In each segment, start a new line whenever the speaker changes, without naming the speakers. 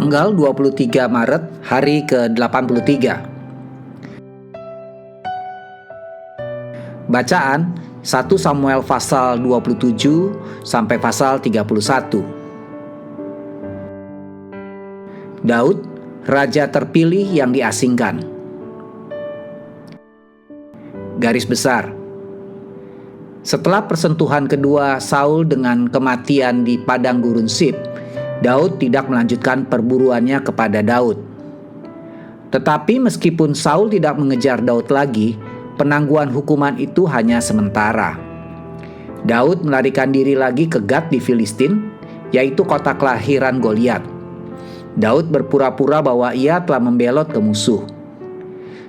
Tanggal 23 Maret, hari ke-83. Bacaan 1 Samuel pasal 27 sampai pasal 31. Daud, raja terpilih yang diasingkan. Garis besar. Setelah persentuhan kedua Saul dengan kematian di padang gurun Sib, Daud tidak melanjutkan perburuannya kepada Daud. Tetapi meskipun Saul tidak mengejar Daud lagi, penangguhan hukuman itu hanya sementara. Daud melarikan diri lagi ke Gat di Filistin, yaitu kota kelahiran Goliat. Daud berpura-pura bahwa ia telah membelot ke musuh.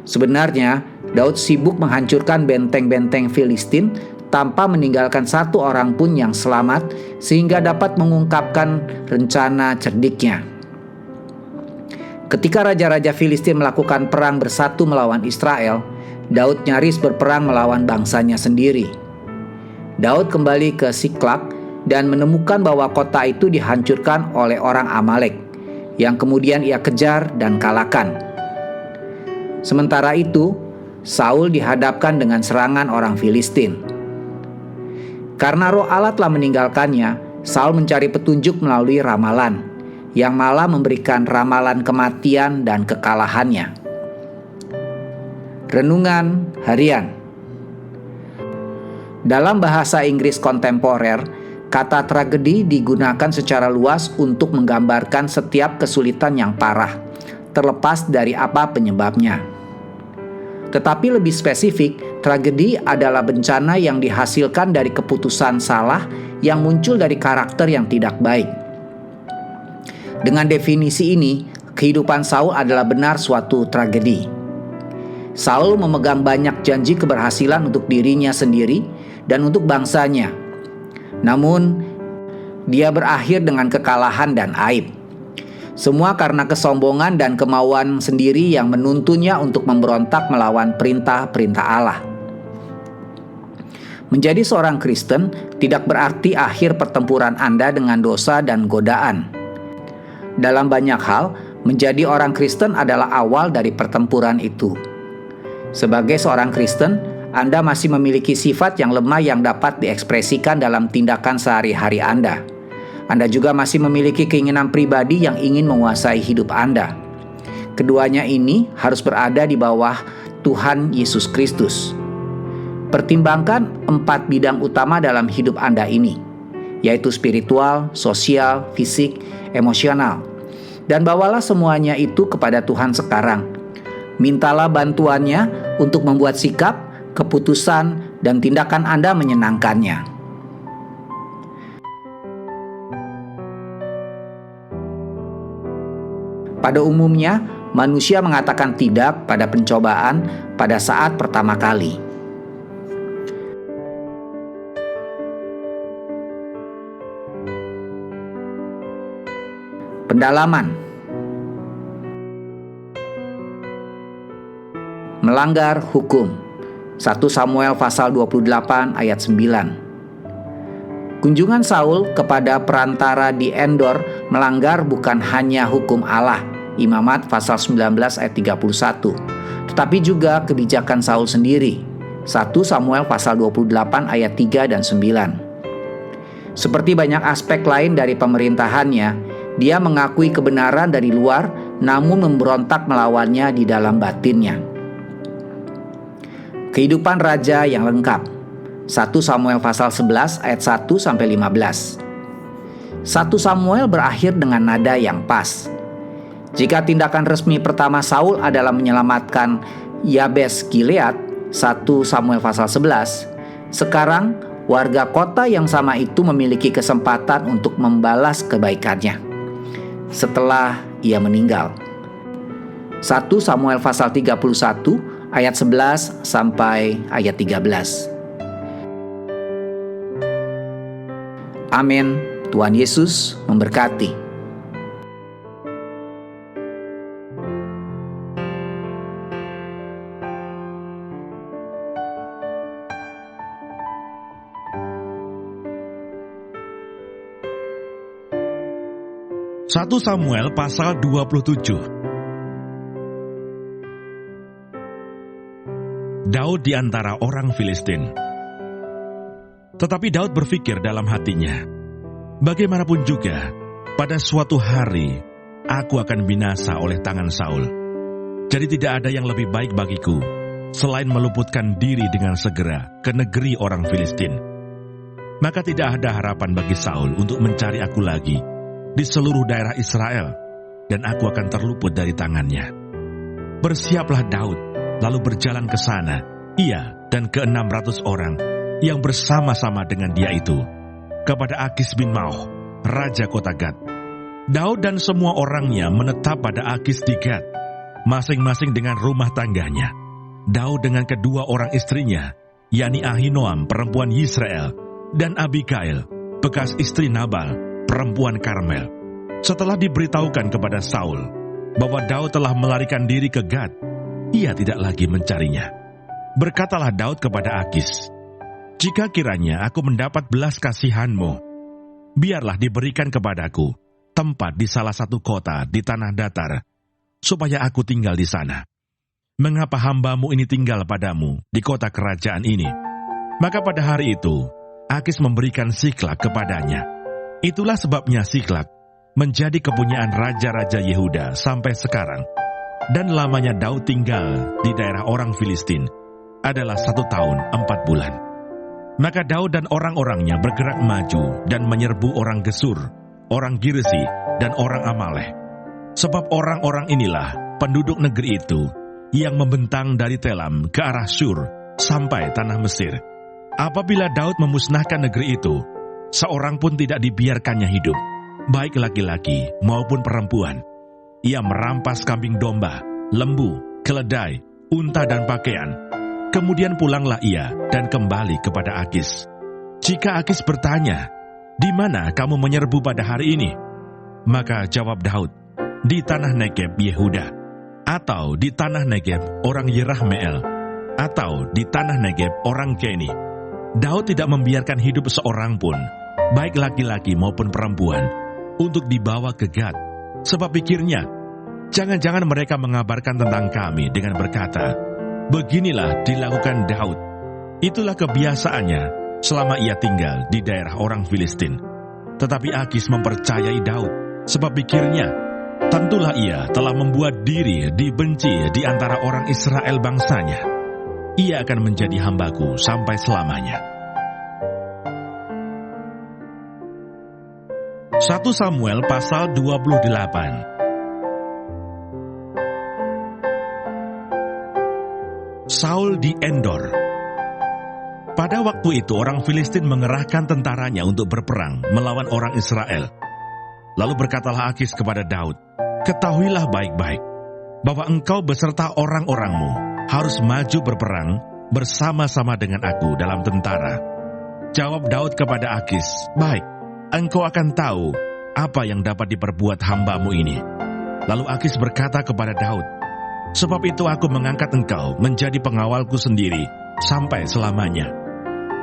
Sebenarnya, Daud sibuk menghancurkan benteng-benteng Filistin tanpa meninggalkan satu orang pun yang selamat, sehingga dapat mengungkapkan rencana cerdiknya. Ketika raja-raja Filistin melakukan perang bersatu melawan Israel, Daud nyaris berperang melawan bangsanya sendiri. Daud kembali ke Siklak dan menemukan bahwa kota itu dihancurkan oleh orang Amalek, yang kemudian ia kejar dan kalahkan. Sementara itu, Saul dihadapkan dengan serangan orang Filistin. Karena roh Allah telah meninggalkannya, Saul mencari petunjuk melalui ramalan, yang malah memberikan ramalan kematian dan kekalahannya. Renungan Harian. Dalam bahasa Inggris kontemporer, kata tragedi digunakan secara luas untuk menggambarkan setiap kesulitan yang parah, terlepas dari apa penyebabnya. Tetapi lebih spesifik, tragedi adalah bencana yang dihasilkan dari keputusan salah yang muncul dari karakter yang tidak baik. Dengan definisi ini, kehidupan Saul adalah benar suatu tragedi. Saul memegang banyak janji keberhasilan untuk dirinya sendiri dan untuk bangsanya. Namun, dia berakhir dengan kekalahan dan aib. Semua karena kesombongan dan kemauan sendiri yang menuntunnya untuk memberontak melawan perintah-perintah Allah. Menjadi seorang Kristen tidak berarti akhir pertempuran Anda dengan dosa dan godaan. Dalam banyak hal, menjadi orang Kristen adalah awal dari pertempuran itu. Sebagai seorang Kristen, Anda masih memiliki sifat yang lemah yang dapat diekspresikan dalam tindakan sehari-hari Anda. Anda juga masih memiliki keinginan pribadi yang ingin menguasai hidup Anda. Keduanya ini harus berada di bawah Tuhan Yesus Kristus. Pertimbangkan 4 bidang utama dalam hidup Anda ini, yaitu spiritual, sosial, fisik, emosional. Dan bawalah semuanya itu kepada Tuhan sekarang. Mintalah bantuannya untuk membuat sikap, keputusan, dan tindakan Anda menyenangkannya. Pada umumnya, manusia mengatakan tidak pada pencobaan pada saat pertama kali. Pendalaman. Melanggar hukum. 1 Samuel pasal 28 ayat 9. Kunjungan Saul kepada perantara di Endor melanggar bukan hanya hukum Allah, Imamat pasal 19 ayat 31, tetapi juga kebijakan Saul sendiri, 1 Samuel pasal 28 ayat 3 dan 9. Seperti banyak aspek lain dari pemerintahannya, dia mengakui kebenaran dari luar namun memberontak melawannya di dalam batinnya. Kehidupan raja yang lengkap. 1 Samuel pasal 11 ayat 1 sampai 15. 1 Samuel berakhir dengan nada yang pas. Jika tindakan resmi pertama Saul adalah menyelamatkan Yabes Gilead, 1 Samuel pasal 11, sekarang warga kota yang sama itu memiliki kesempatan untuk membalas kebaikannya setelah ia meninggal. 1 Samuel pasal 31 ayat 11 sampai ayat 13. Amin. Tuhan Yesus memberkati.
1 Samuel pasal 27. Daud di antara orang Filistin. Tetapi Daud berpikir dalam hatinya, bagaimanapun juga, pada suatu hari aku akan binasa oleh tangan Saul. Jadi tidak ada yang lebih baik bagiku selain meluputkan diri dengan segera ke negeri orang Filistin. Maka tidak ada harapan bagi Saul untuk mencari aku lagi di seluruh daerah Israel, dan aku akan terluput dari tangannya. Bersiaplah Daud, lalu berjalan ke sana, ia dan ke-600 orang yang bersama-sama dengan dia itu, kepada Akis bin Mauch, raja kota Gad. Daud dan semua orangnya menetap pada Akis di Gad, masing-masing dengan rumah tangganya. Daud dengan kedua orang istrinya, yakni Ahinoam perempuan Yisrael, dan Abigail, bekas istri Nabal, perempuan Karmel. Setelah diberitahukan kepada Saul bahwa Daud telah melarikan diri ke Gad, ia tidak lagi mencarinya. Berkatalah Daud kepada Akis, "Jika kiranya aku mendapat belas kasihanmu, biarlah diberikan kepadaku tempat di salah satu kota di tanah datar, supaya aku tinggal di sana. Mengapa hambamu ini tinggal padamu di kota kerajaan ini?" Maka pada hari itu, Akis memberikan Siklak kepadanya. Itulah sebabnya Siklak menjadi kepunyaan raja-raja Yehuda sampai sekarang. Dan lamanya Daud tinggal di daerah orang Filistin adalah 1 tahun 4 bulan. Maka Daud dan orang-orangnya bergerak maju dan menyerbu orang Gesur, orang Girsi, dan orang Amalek. Sebab orang-orang inilah penduduk negeri itu yang membentang dari Telam ke arah Sur sampai tanah Mesir. Apabila Daud memusnahkan negeri itu, seorang pun tidak dibiarkannya hidup, baik laki-laki maupun perempuan. Ia merampas kambing domba, lembu, keledai, unta dan pakaian. Kemudian pulanglah ia dan kembali kepada Akis. Jika Akis bertanya, "Di mana kamu menyerbu pada hari ini?" Maka jawab Daud, "Di tanah Negeb Yehuda," atau "Di tanah Negeb orang Yerahmeel," atau "Di tanah Negeb orang Keni." Daud tidak membiarkan hidup seorang pun, baik laki-laki maupun perempuan, untuk dibawa ke Gad. Sebab pikirnya, jangan-jangan mereka mengabarkan tentang kami dengan berkata, "Beginilah dilakukan Daud." Itulah kebiasaannya selama ia tinggal di daerah orang Filistin. Tetapi Akis mempercayai Daud, sebab pikirnya, tentulah ia telah membuat diri dibenci di antara orang Israel bangsanya. Ia akan menjadi hambaku sampai selamanya. 1 Samuel pasal 28. Saul di Endor. Pada waktu itu orang Filistin mengerahkan tentaranya untuk berperang melawan orang Israel. Lalu berkatalah Akis kepada Daud, "Ketahuilah baik-baik bahwa engkau beserta orang-orangmu harus maju berperang bersama-sama dengan aku dalam tentara." Jawab Daud kepada Akis, "Baik, engkau akan tahu apa yang dapat diperbuat hambamu ini." Lalu Akis berkata kepada Daud, "Sebab itu aku mengangkat engkau menjadi pengawalku sendiri sampai selamanya."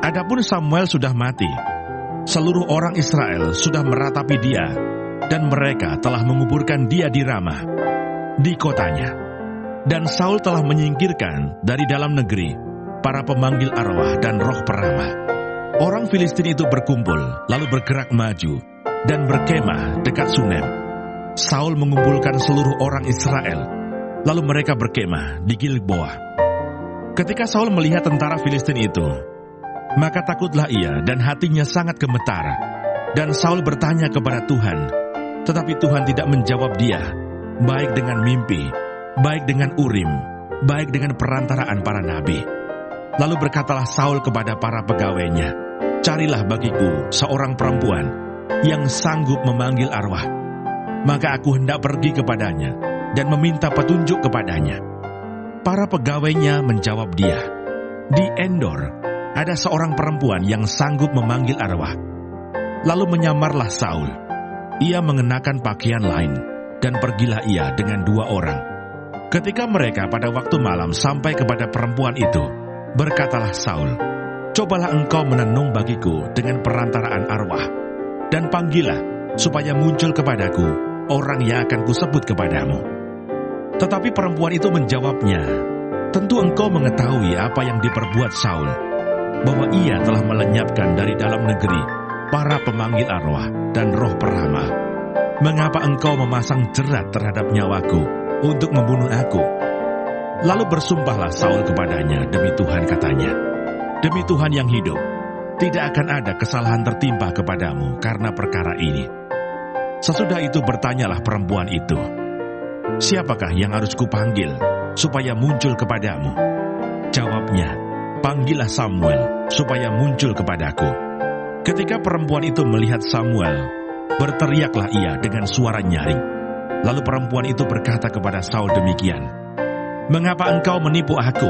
Adapun Samuel sudah mati. Seluruh orang Israel sudah meratapi dia, dan mereka telah menguburkan dia di Ramah, di kotanya. Dan Saul telah menyingkirkan dari dalam negeri para pemanggil arwah dan roh peramah. Orang Filistin itu berkumpul, lalu bergerak maju, dan berkemah dekat Sunem. Saul mengumpulkan seluruh orang Israel, lalu mereka berkemah di Gilboa. Ketika Saul melihat tentara Filistin itu, maka takutlah ia dan hatinya sangat gemetar. Dan Saul bertanya kepada Tuhan, tetapi Tuhan tidak menjawab dia, baik dengan mimpi, baik dengan Urim, baik dengan perantaraan para nabi. Lalu berkatalah Saul kepada para pegawainya, "Carilah bagiku seorang perempuan yang sanggup memanggil arwah, maka aku hendak pergi kepadanya dan meminta petunjuk kepadanya." Para pegawainya menjawab dia, "Di Endor ada seorang perempuan yang sanggup memanggil arwah." Lalu menyamarlah Saul. Ia mengenakan pakaian lain, dan pergilah ia dengan 2 orang. Ketika mereka pada waktu malam sampai kepada perempuan itu, berkatalah Saul, "Cobalah engkau menenung bagiku dengan perantaraan arwah, dan panggillah supaya muncul kepadaku orang yang akan kusebut kepadamu. Tetapi perempuan itu menjawabnya, tentu engkau mengetahui apa yang diperbuat Saul, bahwa ia telah melenyapkan dari dalam negeri para pemanggil arwah dan roh peramal. Mengapa engkau memasang jerat terhadap nyawaku untuk membunuh aku? Lalu bersumpahlah Saul kepadanya, demi Tuhan katanya, demi Tuhan yang hidup, tidak akan ada kesalahan tertimpa kepadamu karena perkara ini. Sesudah itu bertanyalah perempuan itu, siapakah yang harus kupanggil supaya muncul kepadamu? Jawabnya, panggillah Samuel supaya muncul kepadaku. Ketika perempuan itu melihat Samuel, berteriaklah ia dengan suara nyaring. Lalu perempuan itu berkata kepada Saul demikian, mengapa engkau menipu aku?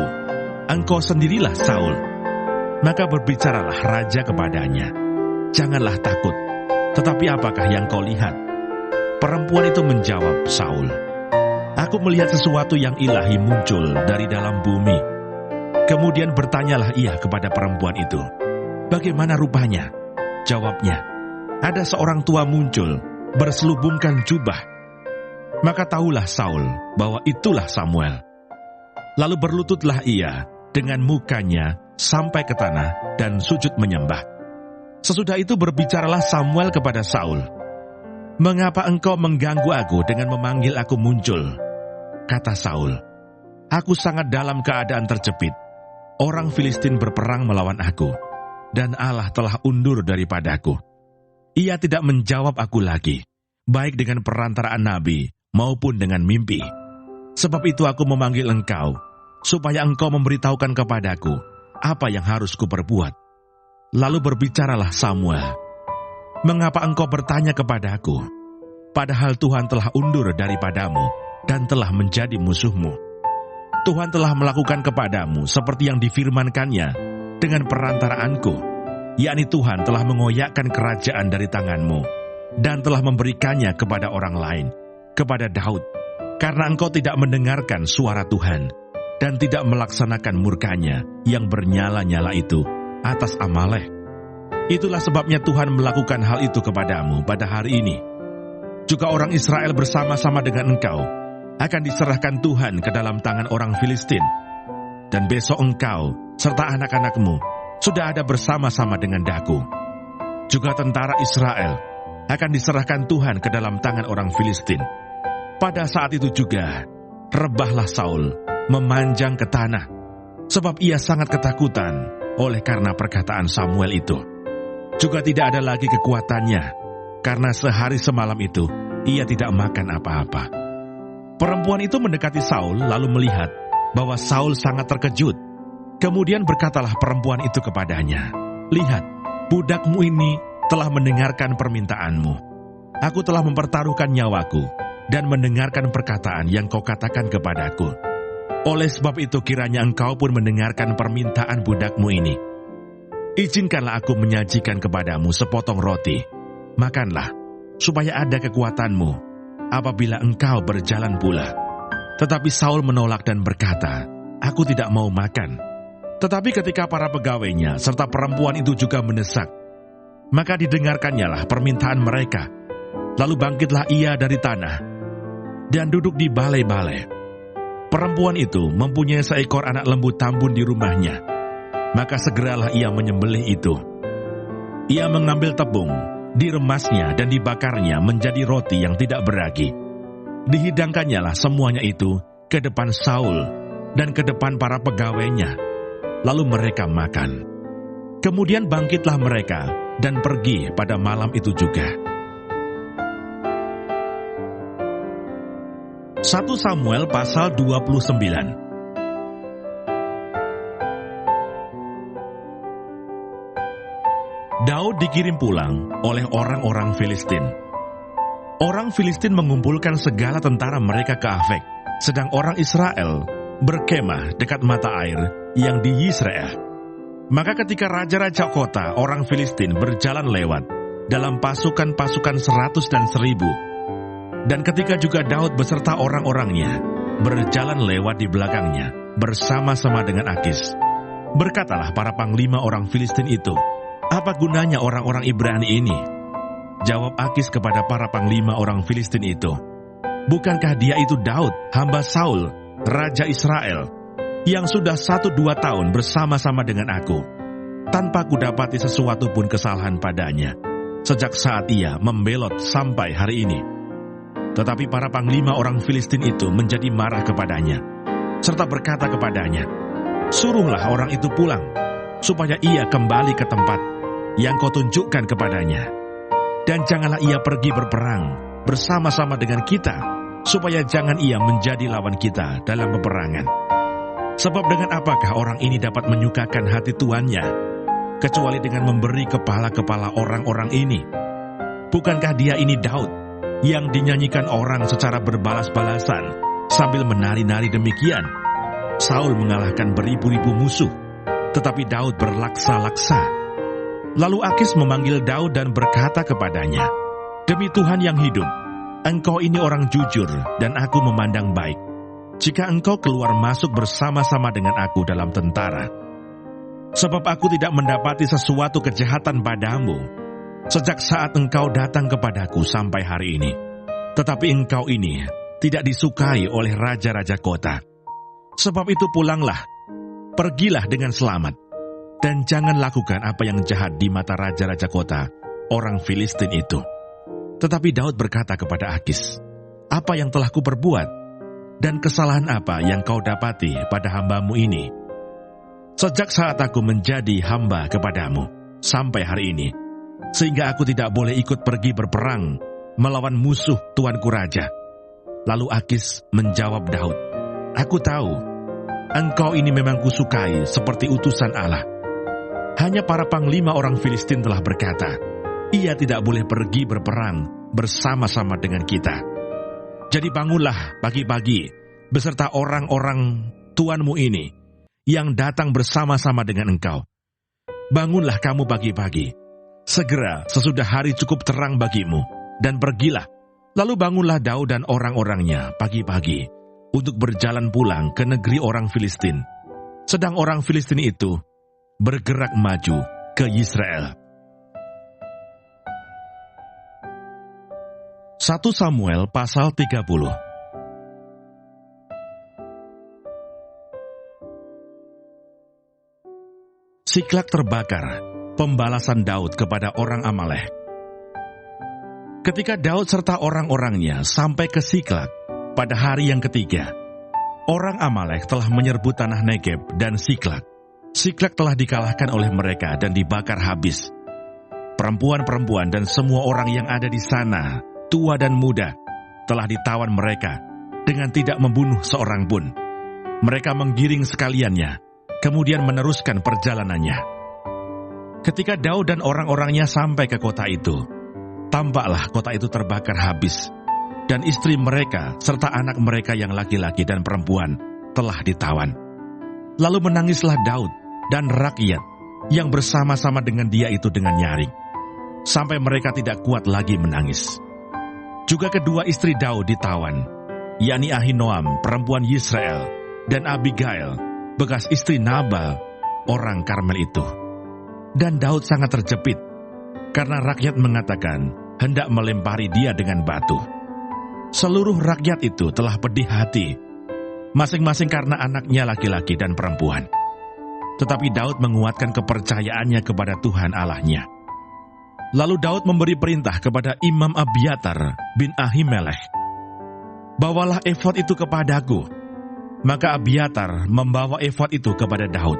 Engkau sendirilah Saul. Maka berbicaralah raja kepadanya, janganlah takut, tetapi apakah yang kau lihat? Perempuan itu menjawab Saul, aku melihat sesuatu yang ilahi muncul dari dalam bumi. Kemudian bertanyalah ia kepada perempuan itu, bagaimana rupanya? Jawabnya, ada seorang tua muncul, berselubungkan jubah. Maka tahulah Saul bahwa itulah Samuel. Lalu berlututlah ia dengan mukanya sampai ke tanah dan sujud menyembah. Sesudah itu berbicaralah Samuel kepada Saul, mengapa engkau mengganggu aku dengan memanggil aku muncul? Kata Saul, aku sangat dalam keadaan terjepit. Orang Filistin berperang melawan aku, dan Allah telah undur daripadaku. Ia tidak menjawab aku lagi, baik dengan perantaraan nabi maupun dengan mimpi. Sebab itu aku memanggil engkau, supaya engkau memberitahukan kepadaku apa yang harus kuperbuat. Lalu berbicaralah Samuel, mengapa engkau bertanya kepadaku, padahal Tuhan telah undur daripadamu dan telah menjadi musuhmu. Tuhan telah melakukan kepadamu seperti yang difirmankannya dengan perantaraanku, yakni Tuhan telah mengoyakkan kerajaan dari tanganmu dan telah memberikannya kepada orang lain, kepada Daud, karena engkau tidak mendengarkan suara Tuhan dan tidak melaksanakan murkanya yang bernyala-nyala itu atas Amalek. Itulah sebabnya Tuhan melakukan hal itu kepadamu pada hari ini. Juga orang Israel bersama-sama dengan engkau akan diserahkan Tuhan ke dalam tangan orang Filistin. Dan besok engkau serta anak-anakmu sudah ada bersama-sama dengan daku. Juga tentara Israel akan diserahkan Tuhan ke dalam tangan orang Filistin. Pada saat itu juga, rebahlah Saul memanjang ke tanah, sebab ia sangat ketakutan oleh karena perkataan Samuel itu. Juga tidak ada lagi kekuatannya, karena sehari semalam itu ia tidak makan apa-apa. Perempuan itu mendekati Saul lalu melihat bahwa Saul sangat terkejut. Kemudian berkatalah perempuan itu kepadanya, lihat, budakmu ini telah mendengarkan permintaanmu. Aku telah mempertaruhkan nyawaku dan mendengarkan perkataan yang kau katakan kepadaku. Oleh sebab itu kiranya engkau pun mendengarkan permintaan budakmu ini. Izinkanlah aku menyajikan kepadamu sepotong roti. Makanlah, supaya ada kekuatanmu apabila engkau berjalan pula. Tetapi Saul menolak dan berkata, aku tidak mau makan. Tetapi ketika para pegawainya serta perempuan itu juga mendesak, maka didengarkannyalah permintaan mereka. Lalu bangkitlah ia dari tanah dan duduk di balai-balai. Perempuan itu mempunyai seekor anak lembu tambun di rumahnya. Maka segeralah ia menyembelih itu. Ia mengambil tepung, diremasnya dan dibakarnya menjadi roti yang tidak beragi. Dihidangkannyalah semuanya itu ke depan Saul dan ke depan para pegawainya. Lalu mereka makan. Kemudian bangkitlah mereka dan pergi pada malam itu juga. 1 Samuel pasal 29. Daud dikirim pulang oleh orang-orang Filistin. Orang Filistin mengumpulkan segala tentara mereka ke Afek, sedang orang Israel berkemah dekat mata air yang di Yisreah. Maka ketika raja-raja kota orang Filistin berjalan lewat dalam pasukan-pasukan 100 dan 1000, dan ketika juga Daud beserta orang-orangnya berjalan lewat di belakangnya bersama-sama dengan Akis, berkatalah para panglima orang Filistin itu, apa gunanya orang-orang Ibrani ini? Jawab Akis kepada para panglima orang Filistin itu, "Bukankah dia itu Daud, hamba Saul, raja Israel, yang sudah 1-2 tahun bersama-sama dengan aku, tanpa kudapati sesuatu pun kesalahan padanya, sejak saat ia membelot sampai hari ini?" Tetapi para panglima orang Filistin itu menjadi marah kepadanya, serta berkata kepadanya, "Suruhlah orang itu pulang, supaya ia kembali ke tempat yang kau tunjukkan kepadanya. Dan janganlah ia pergi berperang bersama-sama dengan kita, supaya jangan ia menjadi lawan kita dalam peperangan. Sebab dengan apakah orang ini dapat menyukakan hati tuannya, kecuali dengan memberi kepala-kepala orang-orang ini? Bukankah dia ini Daud, yang dinyanyikan orang secara berbalas-balasan sambil menari-nari demikian? Saul mengalahkan beribu-ribu musuh, tetapi Daud berlaksa-laksa." Lalu Akis memanggil Daud dan berkata kepadanya, "Demi Tuhan yang hidup, engkau ini orang jujur dan aku memandang baik, jika engkau keluar masuk bersama-sama dengan aku dalam tentara. Sebab aku tidak mendapati sesuatu kejahatan padamu sejak saat engkau datang kepadaku sampai hari ini. Tetapi engkau ini tidak disukai oleh raja-raja kota. Sebab itu pulanglah, pergilah dengan selamat, dan jangan lakukan apa yang jahat di mata raja-raja kota orang Filistin itu." Tetapi Daud berkata kepada Akis, "Apa yang telah kuperbuat, dan kesalahan apa yang kau dapati pada hambamu ini? Sejak saat aku menjadi hamba kepadamu sampai hari ini, sehingga aku tidak boleh ikut pergi berperang melawan musuh tuanku raja." Lalu Akis menjawab Daud, "Aku tahu, engkau ini memang kusukai seperti utusan Allah. Hanya para panglima orang Filistin telah berkata, ia tidak boleh pergi berperang bersama-sama dengan kita. Jadi bangunlah pagi-pagi beserta orang-orang tuanmu ini yang datang bersama-sama dengan engkau. Bangunlah kamu pagi-pagi, segera sesudah hari cukup terang bagimu, dan pergilah. Lalu bangunlah Daud dan orang-orangnya pagi-pagi untuk berjalan pulang ke negeri orang Filistin. Sedang orang Filistin itu bergerak maju ke Yisrael." 1 Samuel pasal 30. Siklak terbakar, pembalasan Daud kepada orang Amalek. Ketika Daud serta orang-orangnya sampai ke Siklak pada hari yang ketiga, orang Amalek telah menyerbu tanah Negeb dan Siklak. Siklak telah dikalahkan oleh mereka dan dibakar habis. Perempuan-perempuan dan semua orang yang ada di sana, tua dan muda, telah ditawan mereka dengan tidak membunuh seorang pun. Mereka menggiring sekaliannya, kemudian meneruskan perjalanannya. Ketika Daud dan orang-orangnya sampai ke kota itu, tampaklah kota itu terbakar habis, dan istri mereka serta anak mereka yang laki-laki dan perempuan telah ditawan. Lalu menangislah Daud dan rakyat yang bersama-sama dengan dia itu dengan nyaring, sampai mereka tidak kuat lagi menangis. Juga kedua istri Daud ditawan, yakni Ahinoam, perempuan Yisrael, dan Abigail, bekas istri Nabal, orang Karmel itu. Dan Daud sangat terjepit, karena rakyat mengatakan hendak melempari dia dengan batu. Seluruh rakyat itu telah pedih hati, masing-masing karena anaknya laki-laki dan perempuan. Tetapi Daud menguatkan kepercayaannya kepada Tuhan Allahnya. Lalu Daud memberi perintah kepada Imam Abiatar bin Ahimelech, "Bawalah efod itu kepadaku." Maka Abiatar membawa efod itu kepada Daud.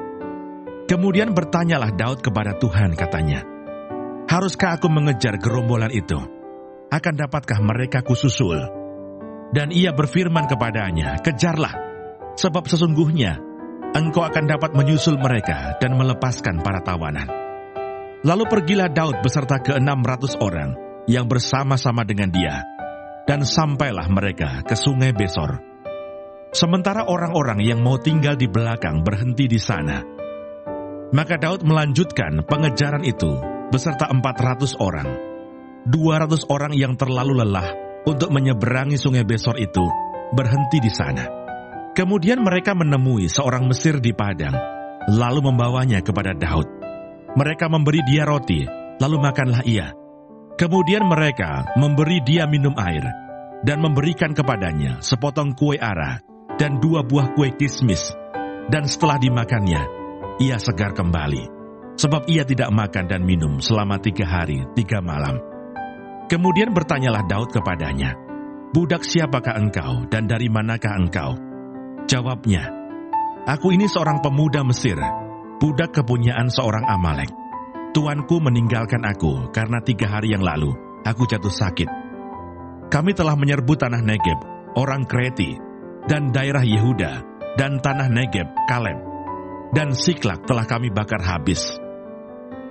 Kemudian bertanyalah Daud kepada Tuhan, katanya, "Haruskah aku mengejar gerombolan itu? Akan dapatkah mereka kususul?" Dan ia berfirman kepadanya, "Kejarlah, sebab sesungguhnya engkau akan dapat menyusul mereka dan melepaskan para tawanan." Lalu pergilah Daud beserta ke-600 orang yang bersama-sama dengan dia, dan sampailah mereka ke sungai Besor. Sementara orang-orang yang mau tinggal di belakang berhenti di sana. Maka Daud melanjutkan pengejaran itu beserta 400 orang. 200 orang yang terlalu lelah untuk menyeberangi sungai Besor itu berhenti di sana. Kemudian mereka menemui seorang Mesir di padang, lalu membawanya kepada Daud. Mereka memberi dia roti, lalu makanlah ia. Kemudian mereka memberi dia minum air dan memberikan kepadanya sepotong kue ara dan 2 buah kue kismis. Dan setelah dimakannya, ia segar kembali, sebab ia tidak makan dan minum selama 3 hari 3 malam. Kemudian bertanyalah Daud kepadanya, "Budak siapakah engkau dan dari manakah engkau?" Jawabnya, "Aku ini seorang pemuda Mesir, budak kepunyaan seorang Amalek. Tuanku meninggalkan aku karena 3 hari yang lalu aku jatuh sakit. Kami telah menyerbu tanah Negeb, orang Kreti, dan daerah Yehuda, dan tanah Negeb, Kaleb, dan Siklak telah kami bakar habis."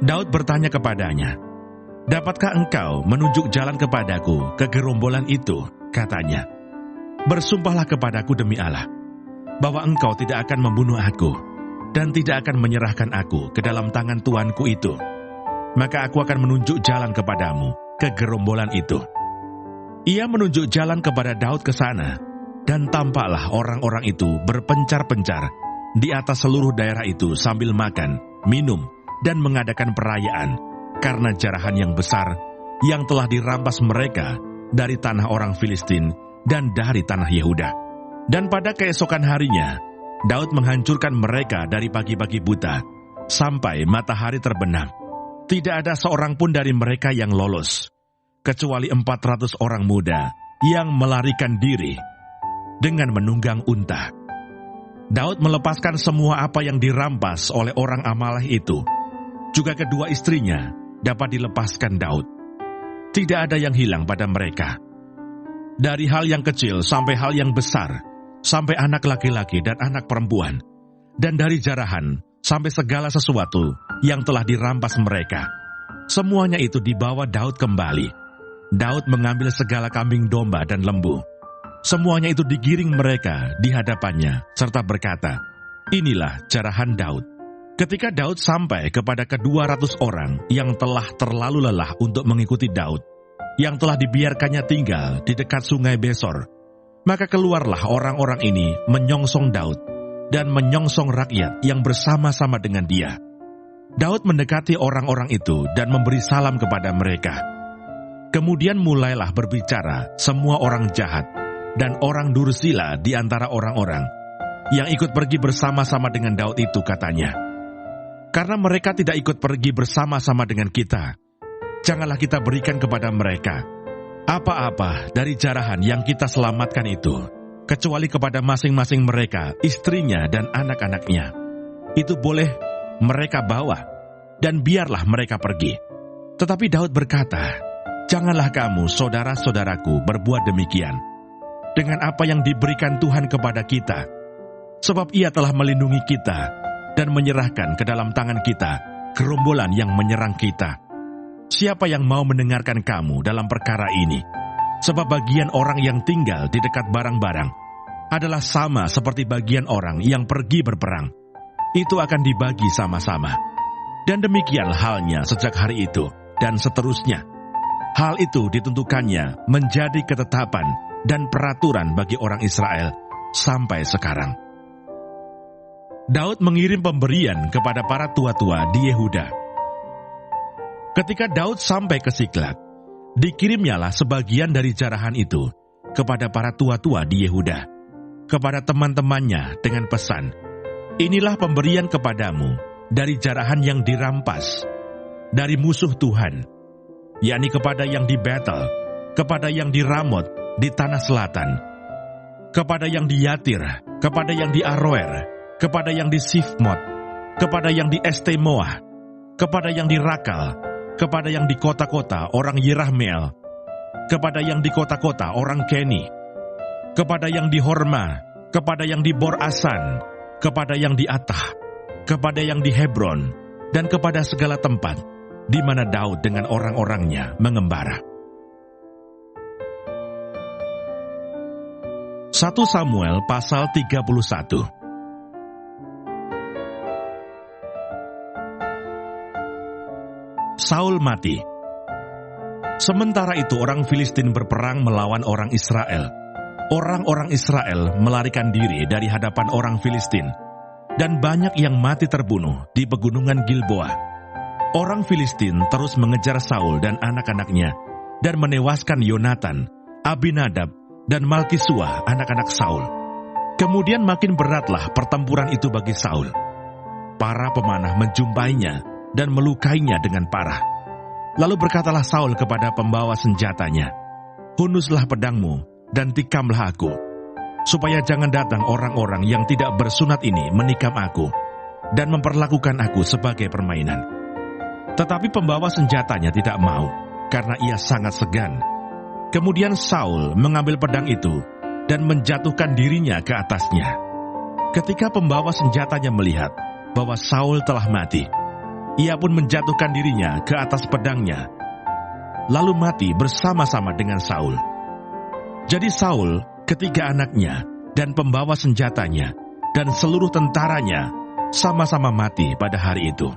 Daud bertanya kepadanya, "Dapatkah engkau menunjuk jalan kepadaku ke gerombolan itu?" Katanya, "Bersumpahlah kepadaku demi Allah, bahwa engkau tidak akan membunuh aku, dan tidak akan menyerahkan aku ke dalam tangan tuanku itu. Maka aku akan menunjuk jalan kepadamu ke gerombolan itu." Ia menunjuk jalan kepada Daud ke sana, dan tampaklah orang-orang itu berpencar-pencar di atas seluruh daerah itu sambil makan, minum, dan mengadakan perayaan karena jarahan yang besar yang telah dirampas mereka dari tanah orang Filistin dan dari tanah Yehuda. Dan pada keesokan harinya, Daud menghancurkan mereka dari pagi-pagi buta sampai matahari terbenam. Tidak ada seorang pun dari mereka yang lolos, kecuali 400 orang muda yang melarikan diri dengan menunggang unta. Daud melepaskan semua apa yang dirampas oleh orang Amalek itu. Juga kedua istrinya dapat dilepaskan Daud. Tidak ada yang hilang pada mereka. Dari hal yang kecil sampai hal yang besar, sampai anak laki-laki dan anak perempuan, dan dari jarahan sampai segala sesuatu yang telah dirampas mereka. Semuanya itu dibawa Daud kembali. Daud mengambil segala kambing domba dan lembu. Semuanya itu digiring mereka di hadapannya, serta berkata, "Inilah jarahan Daud." Ketika Daud sampai kepada ke-200 orang yang telah terlalu lelah untuk mengikuti Daud, yang telah dibiarkannya tinggal di dekat sungai Besor, maka keluarlah orang-orang ini menyongsong Daud dan menyongsong rakyat yang bersama-sama dengan dia. Daud mendekati orang-orang itu dan memberi salam kepada mereka. Kemudian mulailah berbicara semua orang jahat dan orang dursila di antara orang-orang yang ikut pergi bersama-sama dengan Daud itu, katanya, "Karena mereka tidak ikut pergi bersama-sama dengan kita, janganlah kita berikan kepada mereka apa-apa dari jarahan yang kita selamatkan itu, kecuali kepada masing-masing mereka, istrinya dan anak-anaknya. Itu boleh mereka bawa, dan biarlah mereka pergi." Tetapi Daud berkata, "Janganlah kamu, saudara-saudaraku, berbuat demikian dengan apa yang diberikan Tuhan kepada kita, sebab Ia telah melindungi kita dan menyerahkan ke dalam tangan kita gerombolan yang menyerang kita. Siapa yang mau mendengarkan kamu dalam perkara ini? Sebab bagian orang yang tinggal di dekat barang-barang adalah sama seperti bagian orang yang pergi berperang. Itu akan dibagi sama-sama. Dan demikian halnya sejak hari itu, dan seterusnya. Hal itu ditentukannya menjadi ketetapan dan peraturan bagi orang Israel sampai sekarang." Daud mengirim pemberian kepada para tua-tua di Yehuda. Ketika Daud sampai ke Siklak, dikirimnyalah sebagian dari jarahan itu kepada para tua-tua di Yehuda, kepada teman-temannya dengan pesan, "Inilah pemberian kepadamu dari jarahan yang dirampas dari musuh Tuhan, yakni kepada yang di Betel, kepada yang di Ramot di tanah selatan, kepada yang di Yatir, kepada yang di Aroer, kepada yang di Sifmot, kepada yang di Estemoa, kepada yang di Rakal, kepada yang di kota-kota orang Yerahmeel, kepada yang di kota-kota orang Keni, kepada yang di Horma, kepada yang di Bor Asan, kepada yang di Atah, kepada yang di Hebron, dan kepada segala tempat di mana Daud dengan orang-orangnya mengembara." 1 Samuel pasal 31. Saul mati. Sementara itu orang Filistin berperang melawan orang Israel. Orang-orang Israel melarikan diri dari hadapan orang Filistin, dan banyak yang mati terbunuh di pegunungan Gilboa. orang Filistin terus mengejar Saul dan anak-anaknya dan menewaskan Yonatan, Abinadab, dan Malkisua, anak-anak Saul. Kemudian makin beratlah pertempuran itu bagi Saul. Para pemanah menjumpainya dan melukainya dengan parah. Lalu berkatalah Saul kepada pembawa senjatanya, "Hunuslah pedangmu dan tikamlah aku, supaya jangan datang orang-orang yang tidak bersunat ini menikam aku dan memperlakukan aku sebagai permainan." Tetapi pembawa senjatanya tidak mau, karena ia sangat segan. Kemudian Saul mengambil pedang itu dan menjatuhkan dirinya ke atasnya. Ketika pembawa senjatanya melihat bahwa Saul telah mati, ia pun menjatuhkan dirinya ke atas pedangnya, lalu mati bersama-sama dengan Saul. Jadi Saul, ketiga anaknya, dan pembawa senjatanya, dan seluruh tentaranya sama-sama mati pada hari itu.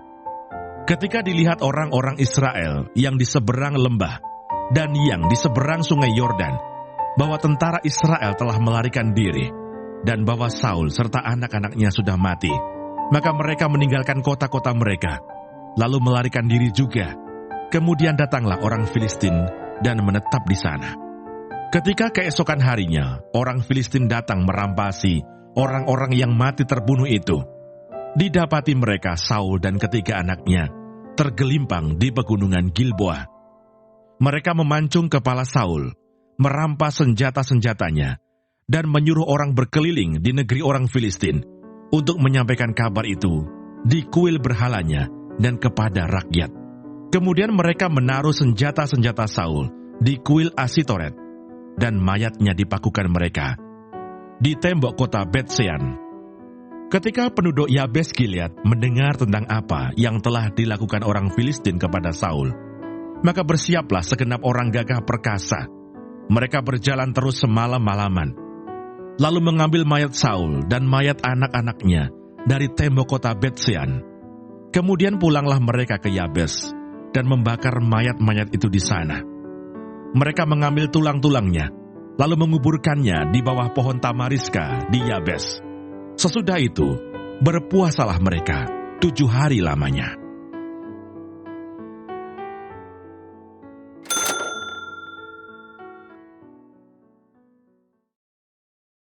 Ketika dilihat orang-orang Israel yang di seberang lembah dan yang di seberang sungai Yordan, bahwa tentara Israel telah melarikan diri, dan bahwa Saul serta anak-anaknya sudah mati, maka mereka meninggalkan kota-kota mereka, lalu melarikan diri juga. Kemudian datanglah orang Filistin dan menetap di sana. Ketika keesokan harinya, orang Filistin datang merampasi orang-orang yang mati terbunuh itu. Didapati mereka Saul dan ketiga anaknya tergelimpang di pegunungan Gilboa. Mereka memancung kepala Saul, merampas senjata-senjatanya, dan menyuruh orang berkeliling di negeri orang Filistin untuk menyampaikan kabar itu di kuil berhalanya dan kepada rakyat. Kemudian mereka menaruh senjata-senjata Saul di kuil Asitoret, dan mayatnya dipakukan mereka di tembok kota Bet-Sean. Ketika penduduk Yabes Gilead mendengar tentang apa yang telah dilakukan orang Filistin kepada Saul, maka bersiaplah segenap orang gagah perkasa. Mereka berjalan terus semalam-malaman, lalu mengambil mayat Saul dan mayat anak-anaknya dari tembok kota Bet-Sean. Kemudian pulanglah mereka ke Yabes dan membakar mayat-mayat itu di sana. Mereka mengambil tulang-tulangnya, lalu menguburkannya di bawah pohon tamariska di Yabes. Sesudah itu, berpuasalah mereka 7 hari lamanya.